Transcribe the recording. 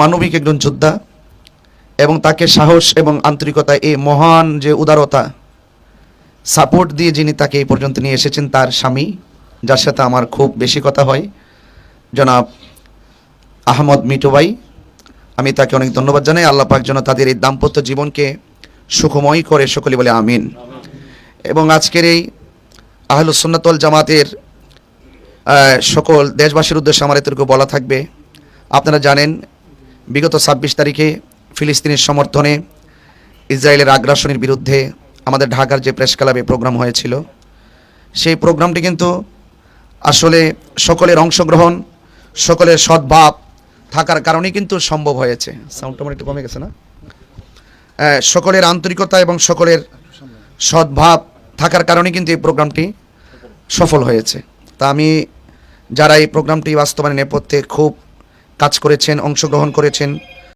মানবিক একজন যোদ্ধা এবং তাকে সাহস এবং আন্তরিকতা, এই মহান যে উদারতা, সাপোর্ট দিয়ে যিনি তাকে এই পর্যন্ত নিয়ে এসেছেন, তার স্বামী, যার সাথে আমার খুব বেশি কথা হয়, জনাব আহমদ মিটু ভাই। আমি তাকে অনেক ধন্যবাদ জানাই। আল্লাহ পাক যেন তাদের এই দাম্পত্য জীবনকে সুখময় করে, সকলে বলে আমিন। এবং আজকের এই আহলুস সুন্নাত ওয়াল জামাতের সকল দেশবাসীর উদ্দেশ্যে আমার এতটুকু বলা থাকবে। আপনারা জানেন, বিগত 26 তারিখে ফিলিস্তিনের সমর্থনে ইসরায়েলের আগ্রাসনের বিরুদ্ধে আমাদের ঢাকার যে প্রেস ক্লাবে প্রোগ্রাম হয়েছিল, সেই প্রোগ্রামটি কিন্তু আসলে সকলের অংশগ্রহণ, সকলের সদ্ভাব থাকার কারণেই কিন্তু সম্ভব হয়েছে। সাউন্ডটা আমার একটু কমে গেছে না? সকলের আন্তরিকতা এবং সকলের সদ্ভাব থাকার কারণে কিন্তু এই প্রোগ্রামটি সফল হয়েছে। তা আমি যারা এই প্রোগ্রামটি বাস্তবায়নের নেপথ্যে খুব কাজ করেছেন, অংশগ্রহণ করেছেন,